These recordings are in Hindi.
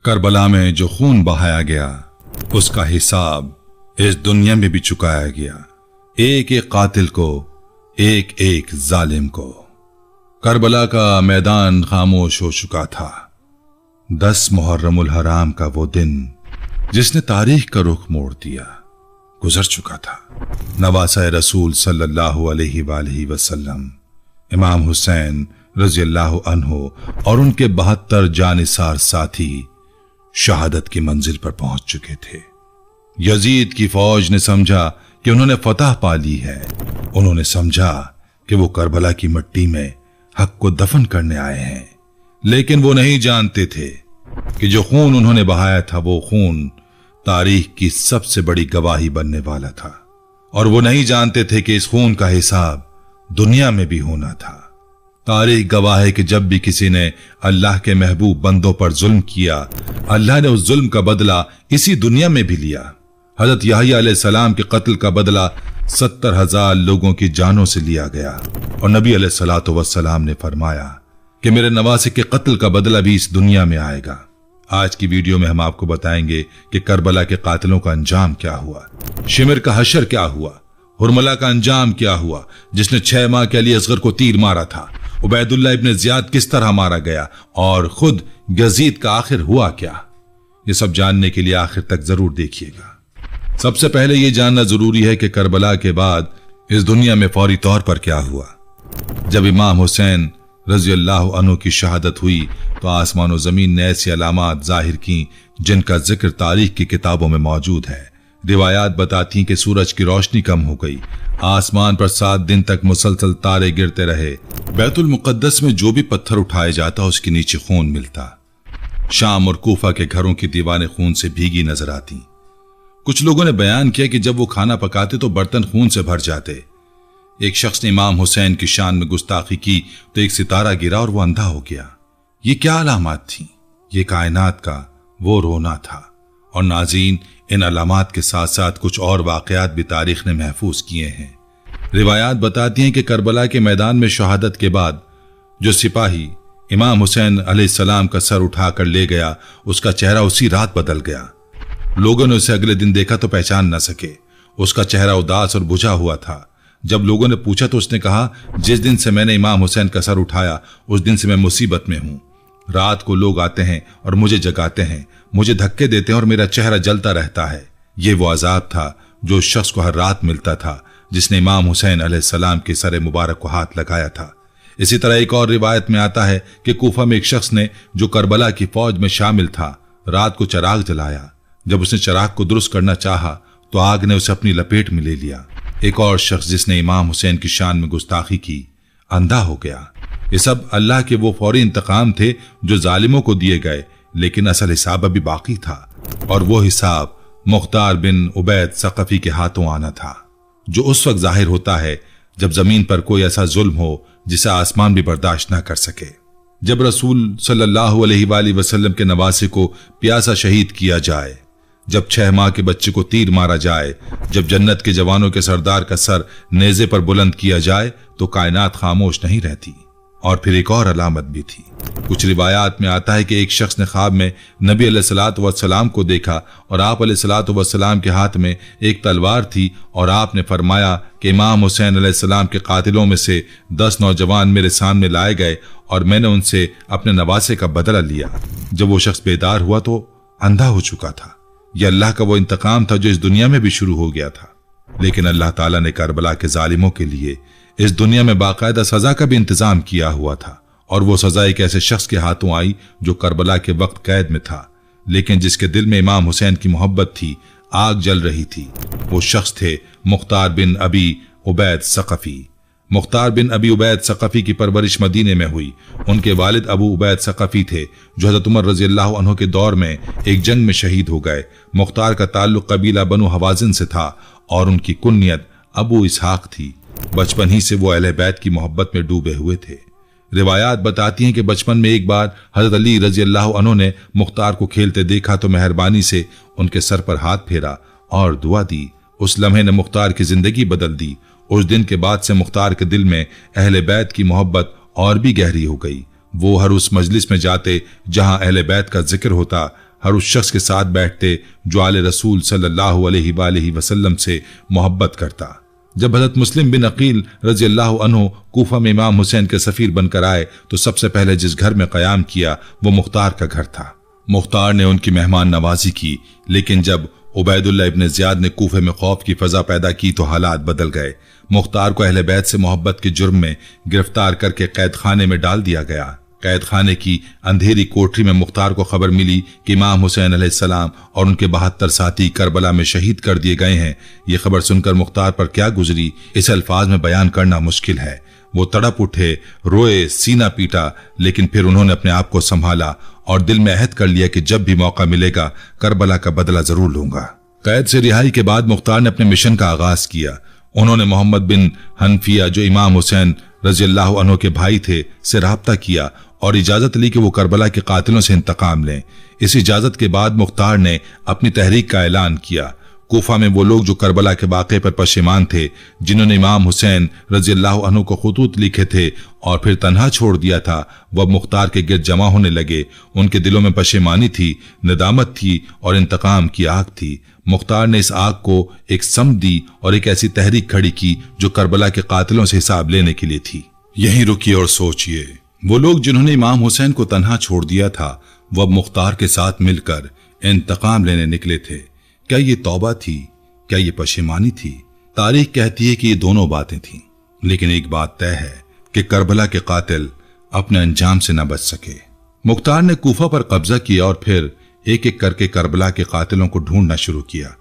करबला में जो खून बहाया गया उसका हिसाब इस दुनिया में भी चुकाया गया, एक एक कातिल को, एक एक जालिम को। करबला का मैदान खामोश हो चुका था। 10 मुहर्रमुल हराम का वो दिन जिसने तारीख का रुख मोड़ दिया गुजर चुका था। नवासा रसूल सल्लल्लाहु अलैहि वसल्लम इमाम हुसैन रज़ियल्लाहु अन्हु और उनके 72 जानिसार साथी शहादत की मंजिल पर पहुंच चुके थे। यजीद की फौज ने समझा कि उन्होंने फतह पा ली है। उन्होंने समझा कि वो करबला की मिट्टी में हक को दफन करने आए हैं, लेकिन वो नहीं जानते थे कि जो खून उन्होंने बहाया था वो खून तारीख की सबसे बड़ी गवाही बनने वाला था। और वो नहीं जानते थे कि इस खून का हिसाब दुनिया में भी होना था। तारीख गवाह है कि जब भी किसी ने अल्लाह के महबूब बंदों पर जुल्म किया, अल्लाह ने उस जुल्म का बदला इसी दुनिया में भी लिया। हजरत याहिया अलैहिस्सलाम के कत्ल का बदला 70,000 लोगों की जानों से लिया गया और नबी अलैहिस्सलातु वस्सलाम ने फरमाया कि मेरे नवासे के कत्ल का बदला भी इस दुनिया में आएगा। आज की वीडियो में हम आपको बताएंगे कि करबला के कातिलों का अंजाम क्या हुआ, शिमर का हशर क्या हुआ, हुरमला का अंजाम क्या हुआ जिसने 6 माह के अली असगर को तीर मारा था, उबैदुल्लाह इब्न ज़ियाद किस तरह मारा गया और खुद यजीद का आखिर हुआ क्या। ये सब जानने के लिए आखिर तक जरूर देखिएगा। सबसे पहले यह जानना जरूरी है कि करबला के बाद इस दुनिया में फौरी तौर पर क्या हुआ। जब इमाम हुसैन रज़ियल्लाहु अन्हु की शहादत हुई तो आसमान और जमीन ने ऐसी अलामात जाहिर की जिनका जिक्र तारीख की किताबों में मौजूद है। रिवायात बताती कि सूरज की रोशनी कम हो गई, आसमान पर 7 दिन तक मुसलसल तारे गिरते रहे, बैतुल मुकद्दस में जो भी पत्थर उठाया जाता उसके नीचे खून मिलता, शाम और कूफा के घरों की दीवारें खून से भीगी नजर आती। कुछ लोगों ने बयान किया कि जब वो खाना पकाते तो बर्तन खून से भर जाते। एक शख्स ने इमाम हुसैन की शान में गुस्ताखी की तो एक सितारा गिरा और वो अंधा हो गया। ये क्या अलामात थी? ये कायनात का वो रोना था। और नाज़रीन, इन अलामात के साथ साथ कुछ और वाकयात भी तारीख ने महफूज किए हैं। रिवायात बताती हैं कि करबला के मैदान में शहादत के बाद जो सिपाही इमाम हुसैन अलैहिस्सलाम का सर उठाकर ले गया उसका चेहरा उसी रात बदल गया। लोगों ने उसे अगले दिन देखा तो पहचान न सके। उसका चेहरा उदास और बुझा हुआ था। जब लोगों ने पूछा तो उसने कहा, जिस दिन से मैंने इमाम हुसैन का सर उठाया उस दिन से मैं मुसीबत में हूं। रात को लोग आते हैं और मुझे जगाते हैं, मुझे धक्के देते हैं और मेरा चेहरा जलता रहता है। ये वो अजाब था जो उस शख्स को हर रात मिलता था जिसने इमाम हुसैन अलैहिस्सलाम के सर मुबारक को हाथ लगाया था। इसी तरह एक और रिवायत में आता है कि कूफा में एक शख्स ने जो करबला की फौज में शामिल था रात को चिराग जलाया। जब उसने चिराग को दुरुस्त करना चाहा तो आग ने उसे अपनी लपेट में ले लिया। एक और शख्स जिसने इमाम हुसैन की शान में गुस्ताखी की अंधा हो गया। ये सब अल्लाह के वो फौरी इंतकाम थे जो जालिमों को दिए गए, लेकिन असल हिसाब अभी बाकी था और वो हिसाब मुख्तार बिन उबैद सक़फी के हाथों आना था, जो उस वक्त जाहिर होता है जब जमीन पर कोई ऐसा जुल्म हो जिसे आसमान भी बर्दाश्त ना कर सके। जब रसूल सल्लल्लाहु अलैहि वसल्लम के नवासे को प्यासा शहीद किया जाए, जब 6 माह के बच्चे को तीर मारा जाए, जब जन्नत के जवानों के सरदार का सर नेज़े पर बुलंद किया जाए तो कायनात खामोश नहीं रहती। और फिर एक और अलामत भी थी। कुछ रिवायात में आता है कि एक शख्स ने ख्वाब में नबी अलैहिस्सलातु वस्सलाम को देखा और आप अलैहिस्सलातु वस्सलाम के हाथ में एक तलवार थी और आपने फरमाया कि इमाम हुसैन अलैहिस्सलाम के कातिलों में से 10 नौजवान मेरे सामने लाए गए और मैंने उनसे अपने नवासे का बदला लिया। जब वो शख्स बेदार हुआ तो अंधा हो चुका था। यह अल्लाह का वो इंतकाम था जो इस दुनिया में भी शुरू हो गया था। लेकिन अल्लाह ताला ने करबला के जालिमों के लिए इस दुनिया में बाकायदा सजा का भी इंतजाम किया हुआ था और वो सजा एक ऐसे शख्स के हाथों आई जो करबला के वक्त कैद में था, लेकिन जिसके दिल में इमाम हुसैन की मोहब्बत थी, आग जल रही थी। वो शख्स थे मुख्तार बिन अबी उबैद सक़फी। मुख्तार बिन अबी उबैद सक़फी की परवरिश मदीने में हुई। उनके वालिद अबू उबैद सक़फी थे जो हज़रत उमर रज़ियल्लाहु अन्हु के दौर में एक जंग में शहीद हो गए। मुख्तार का ताल्लुक कबीला बनु हवाज़िन से था और उनकी कुन्नियत अबू इसहाक थी। बचपन ही से वो अहले बैत की मोहब्बत में डूबे हुए थे। रिवायात बताती हैं कि बचपन में एक बार हज़रत अली रज़ियल्लाहु अन्हु ने मुख्तार को खेलते देखा तो मेहरबानी से उनके सर पर हाथ फेरा और दुआ दी। उस लम्हे ने मुख्तार की जिंदगी बदल दी। उस दिन के बाद से मुख्तार के दिल में अहले बैत की मोहब्बत और भी गहरी हो गई। वो हर उस मजलिस में जाते जहां अहले बैत का जिक्र होता, हर उस शख्स के साथ बैठते जो आले रसूल सल्लल्लाहु अलैहि वसल्लम से मोहब्बत करता। जब हजरत मुस्लिम बिन अकील रजी अल्लाह अन्हु कूफा में इमाम हुसैन के सफीर बनकर आए तो सबसे पहले जिस घर में कयाम किया वो मुख्तार का घर था। मुख्तार ने उनकी मेहमान नवाजी की, लेकिन जब उबैदुल्लाह इब्न ज़ियाद ने कूफे में खौफ की फजा पैदा की तो हालात बदल गए। मुख्तार को अहले बैत से मोहब्बत के जुर्म में गिरफ्तार करके कैद खाने में डाल दिया गया। कैद खाने की अंधेरी कोठरी में मुख्तार को खबर मिली कि इमाम हुसैन अलैहिस्सलाम और उनके 72 साथी करबला में शहीद कर दिए गए हैं। ये खबर सुनकर मुख्तार पर क्या गुजरी इस अल्फाज में बयान करना मुश्किल है। वो तड़प उठे, रोए, सीना पीटा, लेकिन फिर उन्होंने अपने आप को संभाला और दिल में अहद कर लिया कि जब भी मौका मिलेगा करबला का बदला जरूर लूंगा। कैद से रिहाई के बाद मुख्तार ने अपने मिशन का आगाज किया। उन्होंने मोहम्मद बिन हनफिया जो इमाम हुसैन रजी अल्लाह अन्हु के भाई थे से राब्ता किया और इजाजत ली कि वो करबला के कातिलों से इंतकाम लें। इस इजाजत के बाद मुख्तार ने अपनी तहरीक का ऐलान किया। कूफा में वो लोग जो करबला के वाक़े पर पशेमान थे, जिन्होंने इमाम हुसैन रजी अल्लाह अन्हु को खुतूत लिखे थे और फिर तन्हा छोड़ दिया था, वह मुख्तार के गिर्द जमा होने लगे। उनके दिलों में पशेमानी थी, नदामत थी और इंतकाम की आग थी। मुख्तार ने इस आग को एक सम दी और एक ऐसी तहरीक खड़ी की जो करबला के कातिलों से हिसाब लेने के लिए थी। यहीं रुकिए और सोचिए, वो लोग जिन्होंने इमाम हुसैन को तन्हा छोड़ दिया था वो अब मुख्तार के साथ मिलकर इंतकाम लेने निकले थे। क्या ये तौबा थी? क्या ये पशेमानी थी? तारीख कहती है कि ये दोनों बातें थीं, लेकिन एक बात तय है कि करबला के कातिल अपने अंजाम से न बच सके। मुख्तार ने कूफा पर कब्जा किया और फिर एक एक करके करबला के कातिलों को ढूंढना शुरू किया।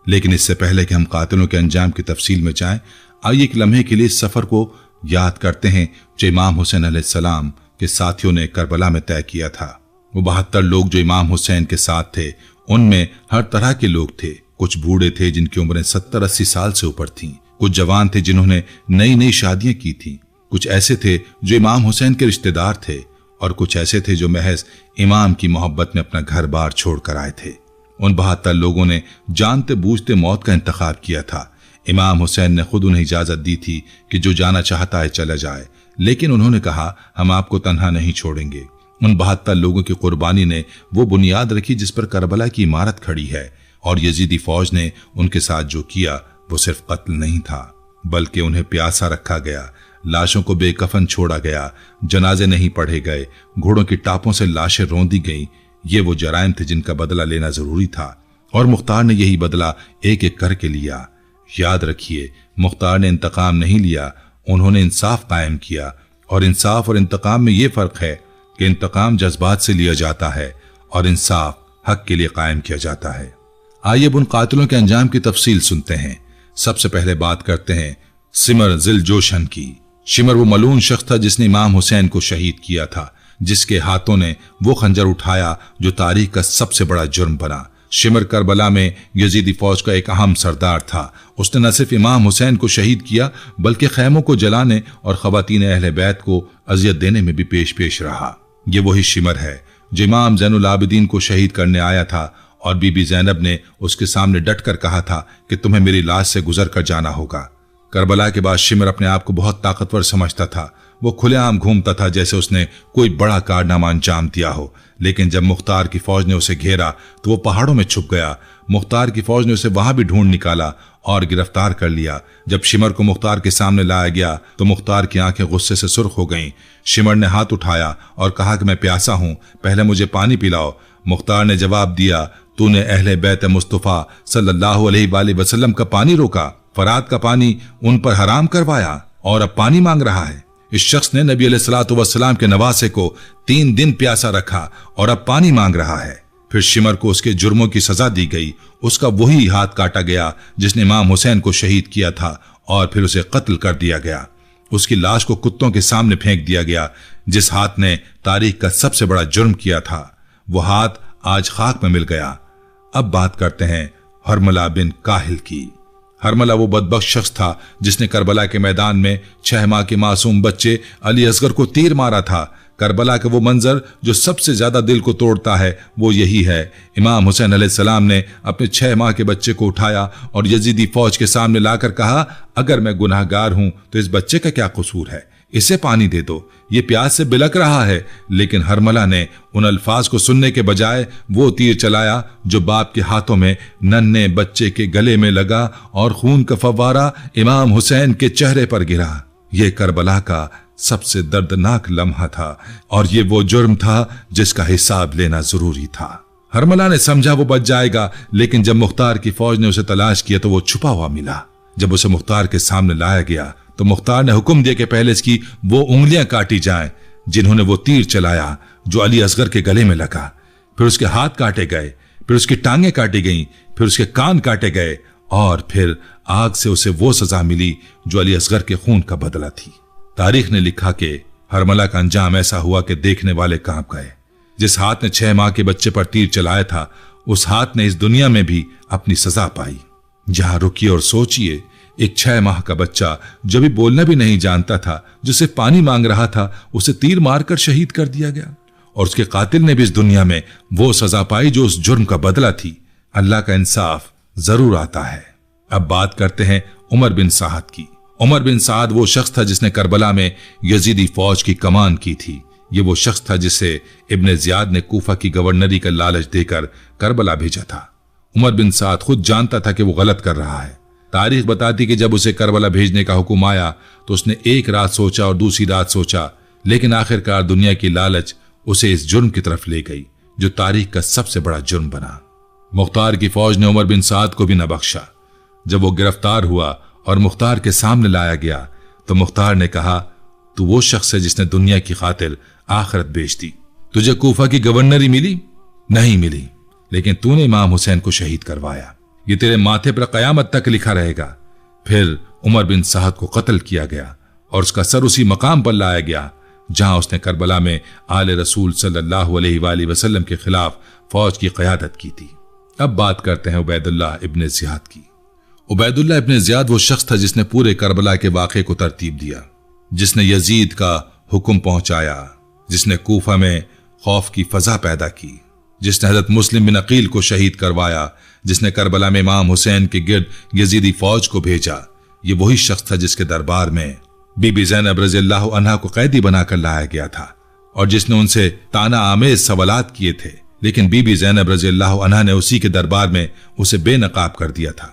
लेकिन इससे पहले कि हम कातिलों के अंजाम की तफसील में जाएं, आइए एक लम्हे के लिए इस सफर को याद करते हैं जो इमाम हुसैन अलैहिस्सलाम के साथियों ने करबला में तय किया था। वो 72 लोग जो इमाम हुसैन के साथ थे, उनमें हर तरह के लोग थे। कुछ बूढ़े थे जिनकी उम्रें 70-80 साल से ऊपर थीं, कुछ जवान थे जिन्होंने नई नई शादियां की थीं, कुछ ऐसे थे जो इमाम हुसैन के रिश्तेदार थे और कुछ ऐसे थे जो महज इमाम की मोहब्बत में अपना घर बार छोड़कर आए थे। उन 72 लोगों ने जानते बूझते मौत का इंतखाब किया था। इमाम हुसैन ने खुद उन्हें इजाजत दी थी कि जो जाना चाहता है चला जाए, लेकिन उन्होंने कहा हम आपको तन्हा नहीं छोड़ेंगे। उन 72 लोगों की कुर्बानी ने वो बुनियाद रखी जिस पर करबला की इमारत खड़ी है, और यजीदी फौज ने उनके साथ जो किया वो सिर्फ कत्ल नहीं था, बल्कि उन्हें प्यासा रखा गया, लाशों को बेकफन छोड़ा गया, जनाजे नहीं पढ़े गए, घोड़ों की टापों से लाशें रौंदी गईं। ये वो जराइम थे जिनका बदला लेना जरूरी था, और मुख्तार ने यही बदला एक एक करके लिया। याद रखिए, मुख्तार ने इंतकाम नहीं लिया, उन्होंने इंसाफ कायम किया। और इंसाफ और इंतकाम में यह फर्क है कि इंतकाम जज्बात से लिया जाता है और इंसाफ हक के लिए कायम किया जाता है। आइए उन कातिलों के अंजाम की तफसील सुनते हैं। सबसे पहले बात करते हैं सिमर जिल जोशन की। शिमर वो मलून शख्स था जिसने इमाम हुसैन को शहीद किया था, जिसके हाथों ने वो खंजर उठाया जो तारीख का सबसे बड़ा जुर्म बना। शिमर करबला में यजीदी फौज का एक अहम सरदार था। उसने न सिर्फ इमाम हुसैन को शहीद किया बल्कि खैमों को जलाने और खवातीन अहले बैत को अजियत देने में भी पेश रहा। ये वही शिमर है जो इमाम ज़ैनुल आबिदीन को शहीद करने आया था और बीबी ज़ैनब ने उसके सामने डटकर कहा था कि तुम्हें मेरी लाश से गुजर कर जाना होगा। करबला के बाद शिमर अपने आप को बहुत ताकतवर समझता था। वो खुलेआम घूमता था जैसे उसने कोई बड़ा कारनामा अंजाम दिया हो। लेकिन जब मुख्तार की फौज ने उसे घेरा तो वो पहाड़ों में छुप गया। मुख्तार की फौज ने उसे वहां भी ढूंढ निकाला और गिरफ्तार कर लिया। जब शिमर को मुख्तार के सामने लाया गया तो मुख्तार की आंखें गुस्से से सुर्ख हो गईं। शिमर ने हाथ उठाया और कहा कि मैं प्यासा हूं, पहले मुझे पानी पिलाओ। मुख्तार ने जवाब दिया, तूने अहले बैत मुस्तफा सल्लल्लाहु अलैहि वसल्लम का पानी रोका, फरात का पानी उन पर हराम करवाया और अब पानी मांग रहा है। इस शख्स ने नबी अलैहिस्सलातु वस्सलाम के नवासे को 3 दिन प्यासा रखा और अब पानी मांग रहा है। फिर शिमर को उसके जुर्मों की सजा दी गई। उसका वही हाथ काटा गया जिसने इमाम हुसैन को शहीद किया था और फिर उसे कत्ल कर दिया गया। उसकी लाश को कुत्तों के सामने फेंक दिया गया। जिस हाथ ने तारीख का सबसे बड़ा जुर्म किया था वो हाथ आज खाक में मिल गया। अब बात करते हैं हरमला बिन काहिल की। हरमला वो बदबख्त शख्स था जिसने करबला के मैदान में 6 माह के मासूम बच्चे अली असगर को तीर मारा था। करबला का वो मंजर जो सबसे ज्यादा दिल को तोड़ता है वो यही है। इमाम हुसैन अलैहिस्सलाम ने अपने 6 माह के बच्चे को उठाया और यजीदी फौज के सामने लाकर कहा, अगर मैं गुनाहगार हूं तो इस बच्चे का क्या कसूर है? इसे पानी दे दो, ये प्यास से बिलक रहा है। लेकिन हरमला ने उन अल्फाज को सुनने के बजाय वो तीर चलाया जो बाप के हाथों में नन्हे बच्चे के गले में लगा और खून का फव्वारा इमाम हुसैन के चेहरे पर गिरा। ये करबला का सबसे दर्दनाक लम्हा था और ये वो जुर्म था जिसका हिसाब लेना जरूरी था। हरमला ने समझा वो बच जाएगा, लेकिन जब मुख्तार की फौज ने उसे तलाश किया तो वो छुपा हुआ मिला। जब उसे मुख्तार के सामने लाया गया तो मुख्तार ने हुक्म दिया कि पहले इसकी वो उंगलियां काटी जाएं जिन्होंने वो तीर चलाया जो अली असगर के गले में लगा। फिर उसके हाथ काटे गए, फिर उसकी टांगें काटी गईं, फिर उसके कान काटे गए और फिर आग से उसे वो सजा मिली जो अली असगर के खून का बदला थी। तारीख ने लिखा कि हरमला का अंजाम ऐसा हुआ कि देखने वाले कांप गए। जिस हाथ ने 6 माह के बच्चे पर तीर चलाया था, उस हाथ ने इस दुनिया में भी अपनी सजा पाई। जहां रुकिए और सोचिए, एक 6 माह का बच्चा जो भी बोलना भी नहीं जानता था, जो सिर्फ पानी मांग रहा था, उसे तीर मारकर शहीद कर दिया गया और उसके कातिल ने भी इस दुनिया में वो सजा पाई जो उस जुर्म का बदला थी। अल्लाह का इंसाफ जरूर आता है। अब बात करते हैं उमर बिन साद की। उमर बिन साद वो शख्स था जिसने करबला में यजीदी फौज की कमान की थी। ये वो शख्स था जिसे इब्ने जियाद ने कूफा की गवर्नरी का लालच देकर करबला भेजा था। उमर बिन साद खुद जानता था कि वो गलत कर रहा है। तारीख बताती कि जब उसे करबला भेजने का हुक्म आया तो उसने एक रात सोचा और दूसरी रात सोचा, लेकिन आखिरकार दुनिया की लालच उसे इस जुर्म की तरफ ले गई जो तारीख का सबसे बड़ा जुर्म बना। मुख्तार की फौज ने उमर बिन साद को भी न बख्शा। जब वो गिरफ्तार हुआ और मुख्तार के सामने लाया गया तो मुख्तार ने कहा, तू वो शख्स है जिसने दुनिया की खातिर आखिरत बेच दी। तुझे कूफा की गवर्नरी मिली? नहीं मिली, लेकिन तूने इमाम हुसैन को शहीद करवाया। ये तेरे माथे पर कयामत तक लिखा रहेगा। फिर उमर बिन साद को कत्ल किया गया और उसका सर उसी मकाम पर लाया गया जहां उसने करबला में आले रसूल सल्लल्लाहु अलैहि वसल्लम के खिलाफ फौज की क़यादत की थी। अब बात करते हैं उबैदुल्लाह इब्ने ज़ियाद की। उबैदुल्लाह इब्ने ज़ियाद वो शख्स था जिसने पूरे करबला के वाक़े को तरतीब दिया, जिसने यजीद का हुक्म पहुंचाया, जिसने कूफा में खौफ की फजा पैदा की, जिसने हजरत मुस्लिम बिन अकील को शहीद करवाया, जिसने करबला में इमाम हुसैन के गिर्द यजीदी फौज को भेजा। ये वही शख्स था जिसके दरबार में बीबी ज़ैनब रज़ियल्लाहु अन्हा को कैदी बनाकर लाया गया था और जिसने उनसे ताना आमेज सवालात किए थे, लेकिन बीबी ज़ैनब रज़ियल्लाहु अन्हा ने उसी के दरबार में उसे बेनकाब कर दिया था।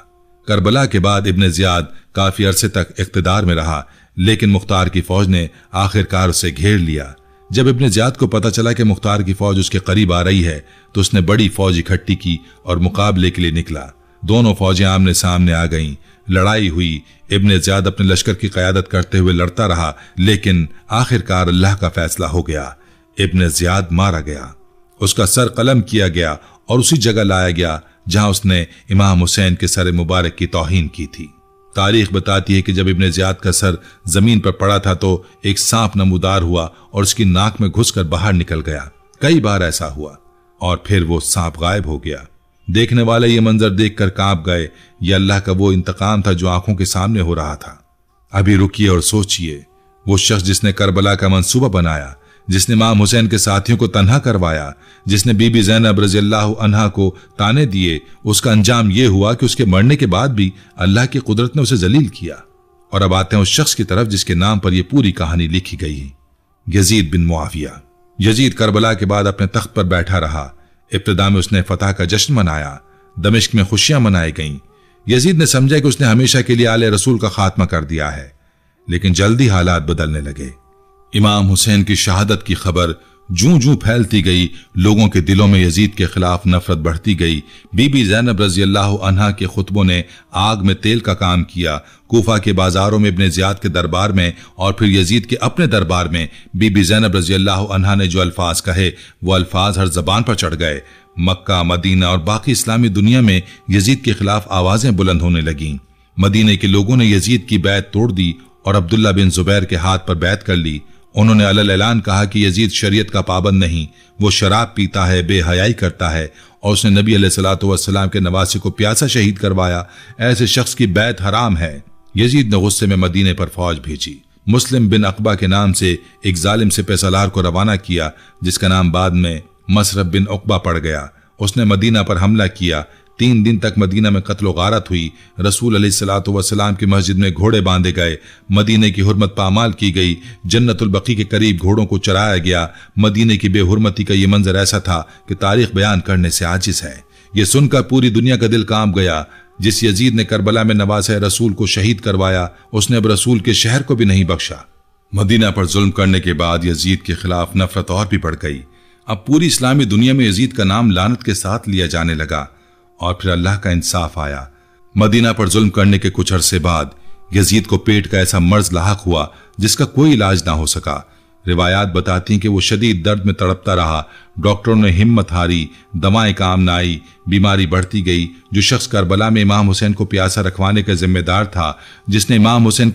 करबला के बाद इब्ने ज़ियाद काफी अरसे तक इख्तिदार में रहा, लेकिन मुख्तार की फौज ने आखिरकार उसे घेर लिया। जब इब्ने ज़ियाद को पता चला कि मुख्तार की फौज उसके करीब आ रही है तो उसने बड़ी फौज इकट्ठी की और मुकाबले के लिए निकला। दोनों फौजें आमने सामने आ गईं, लड़ाई हुई। इब्ने ज़ियाद अपने लश्कर की क़यादत करते हुए लड़ता रहा, लेकिन आखिरकार अल्लाह का फैसला हो गया। इब्ने ज़ियाद मारा गया, उसका सर कलम किया गया और उसी जगह लाया गया जहां उसने इमाम हुसैन के सर मुबारक की तौहीन की थी। तारीख बताती है कि जब इब्ने ज़ियाद का सर जमीन पर पड़ा था तो एक सांप नमूदार हुआ और उसकी नाक में घुसकर बाहर निकल गया। कई बार ऐसा हुआ और फिर वो सांप गायब हो गया। देखने वाले ये मंजर देखकर कांप गए। ये अल्लाह का वो इंतकाम था जो आंखों के सामने हो रहा था। अभी रुकिए और सोचिए, वो शख्स जिसने करबला का मंसूबा बनाया, जिसने इमाम हुसैन के साथियों को तन्हा करवाया, जिसने बीबी ज़ैनब रज़ियल्लाहु अन्हा को ताने दिए, उसका अंजाम यह हुआ कि उसके मरने के बाद भी अल्लाह की कुदरत ने उसे जलील किया। और अब आते हैं उस शख्स की तरफ जिसके नाम पर यह पूरी कहानी लिखी गई है, यजीद बिन मुआविया। यजीद करबला के बाद अपने तख्त पर बैठा रहा। इब्तिदा में उसने फतह का जश्न मनाया, दमिश्क में खुशियां मनाई गईं। यजीद ने समझा कि उसने हमेशा के लिए आले रसूल का खात्मा कर दिया है, लेकिन जल्दी हालात बदलने लगे। इमाम हुसैन की शहादत की खबर जूं जूं फैलती गई, लोगों के दिलों में यजीद के खिलाफ नफरत बढ़ती गई। बीबी ज़ैनब रज़ियल्लाहु अन्हा के खुतबों ने आग में तेल का काम किया। कूफा के बाजारों में इब्ने ज़ियाद के दरबार में और फिर यजीद के अपने दरबार में बीबी ज़ैनब रज़ियल्लाहु अन्हा ने जो अल्फाज कहे वो अल्फाज हर जबान पर चढ़ गए। मक्का, मदीना और बाकी इस्लामी दुनिया में यजीद के खिलाफ आवाजें बुलंद होने लगीं। मदीने के लोगों ने यजीद की बैत तोड़ दी और अब्दुल्ला बिन जुबैर के हाथ पर बैत कर ली। उन्होंने अलल ऐलान कहा कि यजीद शरीयत का पाबंद नहीं, वो शराब पीता है, बेहयाई करता है और उसने नबी अलैहिस्सलातु वस्सलाम के नवासे को प्यासा शहीद करवाया। ऐसे शख्स की बैत हराम है। यजीद ने गुस्से में मदीने पर फौज भेजी। मुस्लिम बिन अकबा के नाम से एक जालिम सिपह सलार को रवाना किया, जिसका नाम बाद में मसरब बिन उकबा पड़ गया। उसने मदीना पर हमला किया, 3 दिन तक मदीना में कत्लो गारत हुई। रसूल अलैहिस्सलातु वस्सलाम की मस्जिद में घोड़े बांधे गए, मदीने की हुर्मत पामाल की गई, जन्नतुल बकी के करीब घोड़ों को चराया गया। मदीने की बेहुरमती का ये मंजर ऐसा था कि तारीख बयान करने से आजिज है। ये सुनकर पूरी दुनिया का दिल कांप गया। जिस यजीद ने करबला में नवासे रसूल को शहीद करवाया, उसने अब रसूल के शहर को भी नहीं बख्शा। मदीना पर जुल्म करने के बाद यजीद के खिलाफ नफरत और भी बढ़ गई। अब पूरी इस्लामी दुनिया में यजीद का नाम लानत के साथ लिया जाने लगा। और फिर अल्लाह का इंसाफ आया। मदीना पर जुल्म करने के कुछ अरसे बाद यजीद को पेट का ऐसा मर्ज लाहक हुआ जिसका कोई इलाज ना हो सका। रिवायात बताती कि वो शदीद दर्द में तड़पता रहा। डॉक्टरों ने हिम्मत हारी, दवाएं काम न आई, बीमारी बढ़ती गई। जो शख्स करबला में इमाम हुसैन को प्यासा रखवाने का जिम्मेदार था, जिसने इमाम हुसैन